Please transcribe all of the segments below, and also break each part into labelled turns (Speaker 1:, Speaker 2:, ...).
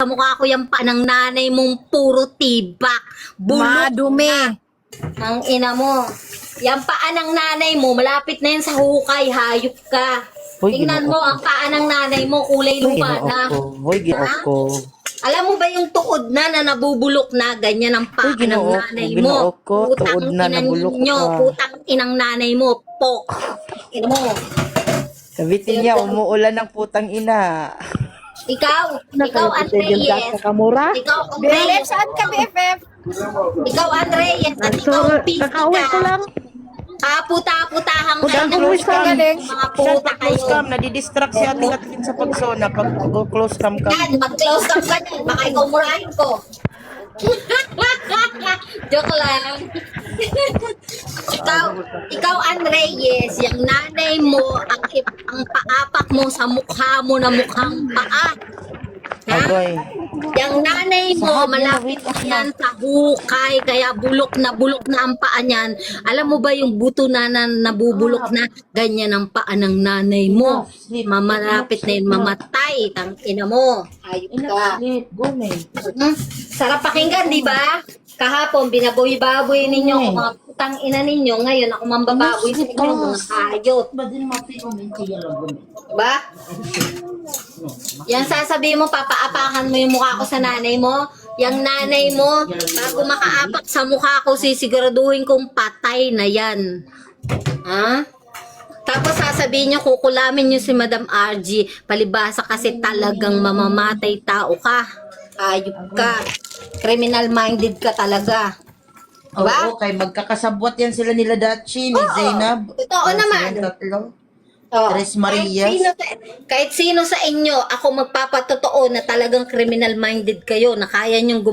Speaker 1: mukha ko yung pa ng nanay mong puro tibak. Bulok
Speaker 2: Madumi.
Speaker 1: ang ina mo. Yung paa ng nanay mo, malapit na yan sa hukay, hayop ka.
Speaker 3: Hoy,
Speaker 1: Tingnan mo, ang paa ng nanay mo, kulay
Speaker 3: Hoy,
Speaker 1: lupa
Speaker 3: ginook
Speaker 1: na.
Speaker 3: ko. Hoy, ginook
Speaker 1: Ha?
Speaker 3: ko.
Speaker 1: Alam mo ba yung tuod na nabubulok na, ganyan ang paa
Speaker 3: Uy,
Speaker 1: ng
Speaker 3: ginook ko,
Speaker 1: nanay mo.
Speaker 3: ginook ko, tuod na
Speaker 1: inang
Speaker 3: nabulok
Speaker 1: ninyo,
Speaker 3: ka.
Speaker 1: putang inang nanay mo, po. Ina mo.
Speaker 3: Kabitin niya, umuulan ng putang ina.
Speaker 1: Ikaw Andreyes.
Speaker 4: Kamura?
Speaker 1: Ikaw
Speaker 2: BFF,
Speaker 1: Andreyes.
Speaker 2: saan ka BFF?
Speaker 1: Ikaw Andreyes. At
Speaker 4: So,
Speaker 1: ikaw Pisa.
Speaker 4: kakauwi ko lang.
Speaker 1: Puta-putahang
Speaker 3: Kung
Speaker 1: kayo.
Speaker 3: close cam,
Speaker 2: galing.
Speaker 1: Mga
Speaker 3: siya
Speaker 1: puta
Speaker 3: pag close
Speaker 1: kayo.
Speaker 3: cam, nadidistract si Ate Kathleen sa pagsona. Pag close cam ka.
Speaker 1: Yan, mag-close up ka dyan. Baka ikaw murahin ko. Joke lang. ikaw Andreyes, yung nanay mo, ang paapak mo sa mukha mo na mukhang paa. Ha?
Speaker 3: Agoy.
Speaker 1: Yung nanay mo, malapit yan sa hukay, kaya bulok na ang paa niyan. Alam mo ba yung buto na nabubulok na, ganyan ang paa ng nanay mo. Mamalapit na yun, mamatay. Tangina mo. Ayop ka. Hmm? Sarap pakinggan, di ba? Kahapon, binaboy-baboy ninyo kung mga putang ina ninyo. Ngayon, ako mambababoy sa inyo, mga hayot. Diba? Yan sasabihin mo, papaapakan mo yung mukha ko sa nanay mo. Yung nanay mo, bago makaapak sa mukha ko, sisiguraduhin kong patay na yan. Ha? Tapos sasabihin niyo, kukulamin niyo si Madam RG. Palibasa kasi talagang mamamatay tao ka. Ayop ka. Criminal-minded ka talaga. Diba?
Speaker 3: Oo, kay magkakasabwat yan sila nila Dachi, ni
Speaker 1: Oo,
Speaker 3: Zainab.
Speaker 1: totoo
Speaker 3: Yan
Speaker 1: naman.
Speaker 3: silang tatlo.
Speaker 1: Oh,
Speaker 3: Tres Marias.
Speaker 1: Kahit sino sa inyo, ako magpapatotoo na talagang criminal-minded kayo, na kaya niyong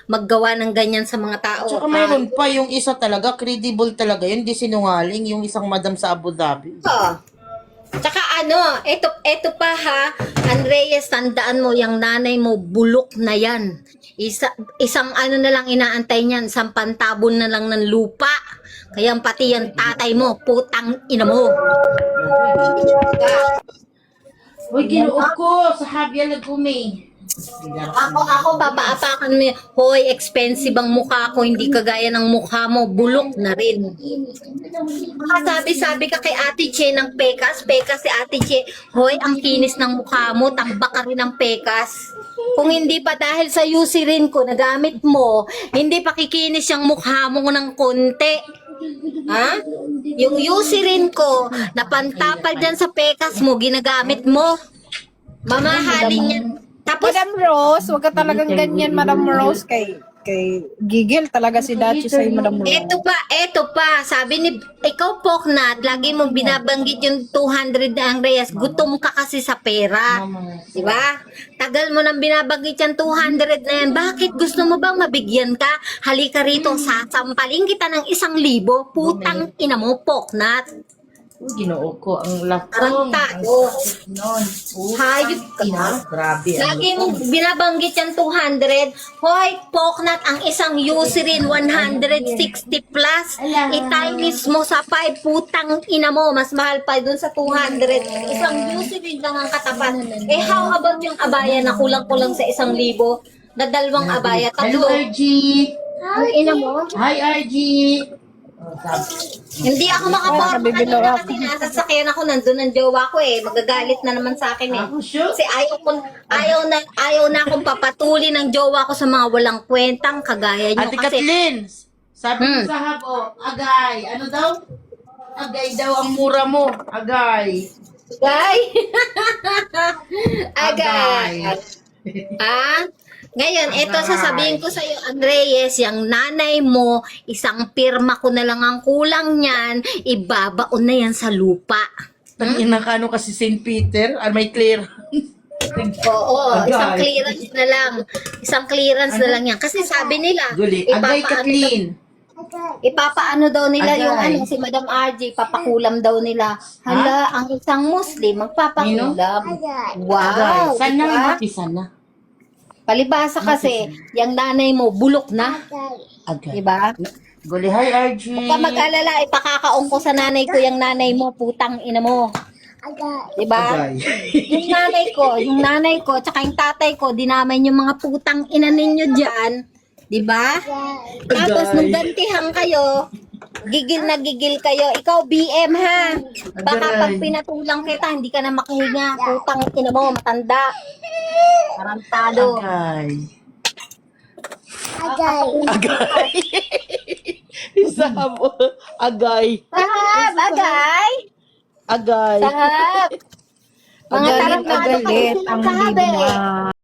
Speaker 1: maggawa ng ganyan sa mga tao.
Speaker 3: Tsaka mayroon pa yung isa talaga, credible talaga yun, di sinungaling, yung isang madam sa Abu Dhabi.
Speaker 1: Oo. Tsaka eto pa ha, Andreyes, tandaan mo, yung nanay mo, bulok na yan. Isang ano na lang inaantay niyan, isang pantabon na lang ng lupa. Kaya pati yung tatay mo, putang ina mo.
Speaker 3: Uy, kinuog ko sa Habya Lagumi.
Speaker 1: Ako, papaapakan mo, hoy, expensive ang mukha ko, hindi kagaya ng mukha mo, bulok na rin. Sabi ka kay Ate Che ng pekas si Ate Che, hoy, ang kinis ng mukha mo, tambak ka rin ng pekas. Kung hindi pa dahil sa Eucerin ko, nagamit mo, hindi pa kikinis yung mukha mo ng konti. Ha? Yung Eucerin ko, na pantapal dyan sa pekas mo, ginagamit mo. Mamahalin yan. Tapos,
Speaker 2: Madam Rose, wag ka talagang ganyan, Madam Rose. Kay gigil talaga si Dachi sa'yo, Madam Rose.
Speaker 1: eto pa, sabi ni, ikaw Poknat, lagi mong binabanggit yung 200 na Andreyas, gutom ka kasi sa pera. Di ba? Tagal mo nang binabanggit yung 200 na yan, bakit gusto mo bang mabigyan ka? Halika rito, sasampaling kita ng 1,000, putang ina mo, Poknat.
Speaker 3: Uy, ginuog ko ang lakong.
Speaker 1: Tarantado.
Speaker 3: Noon.
Speaker 1: Hayop ka.
Speaker 3: Grabe.
Speaker 1: Lagi mong binabanggit yung 200. Hoy, Poknat, ang isang Eucerin 160 plus. I-times mo sa 5, putang ina mo. Mas mahal pa dun sa 200. Isang Eucerin lang ang katapat. Eh, how about yung abaya na kulang-kulang sa 1,000? Na dalawang abaya,
Speaker 3: Hello,
Speaker 1: tatlo.
Speaker 3: RG.
Speaker 1: Ang ina mo.
Speaker 3: Hi, RG.
Speaker 1: Hindi ako makaporma kanina kasi nasa sakyan ako, nandun ang jowa ko eh. Magagalit na naman sa akin eh.
Speaker 3: Ako, sure.
Speaker 1: Kasi ayaw na akong papatuli ng jowa ko sa mga walang kwentang kagaya nyo.
Speaker 3: Ate
Speaker 1: Kasi
Speaker 3: Kathleen, sabi mo sa habo, agay. Ano daw? Agay daw ang mura mo. Agay.
Speaker 1: Agay. Agay. Ah? Ngayon, ito sasabihin ko sa iyo, Andreyes, yung nanay mo, isang pirma ko na lang ang kulang niyan, ibabaon na yan sa lupa.
Speaker 3: Tangina ka ano kasi St. Peter, may clear.
Speaker 1: Oo,
Speaker 3: Agay.
Speaker 1: isang clearance na lang. Isang clearance na lang yan. Kasi sabi nila,
Speaker 3: Guli, agay Kathleen.
Speaker 1: ipapaano daw nila
Speaker 3: Agay.
Speaker 1: yung ano, si Madam RJ, papakulam daw nila. Hala, ang isang Muslim, magpapakulam. Wow!
Speaker 3: Sana
Speaker 1: diba?
Speaker 3: nga, sana.
Speaker 1: Palibasa kasi, yung nanay mo, bulok na.
Speaker 3: Agay.
Speaker 1: Diba?
Speaker 3: Guli, hi RG.
Speaker 1: Huwag ka mag-alala, ipakakaong ko sa nanay ko yung nanay mo, putang ina mo. Diba? Yung nanay ko, tsaka yung tatay ko, dinamay yung mga putang ina ninyo dyan. Diba? Tapos nung gantihan kayo, gigil na gigil kayo. Ikaw, BM ha. Baka pag pinatulang kita, hindi ka na makahinga. Putang ina mo, matanda. Tarantado.
Speaker 3: Agay. Sahab. Agay.
Speaker 1: Sahab, agay.
Speaker 3: Agay.
Speaker 1: Sahab. Mga
Speaker 2: Agalit
Speaker 1: tarantado
Speaker 2: na
Speaker 1: kayo
Speaker 2: galit
Speaker 1: silang
Speaker 2: ang
Speaker 1: sahab eh.
Speaker 2: lima.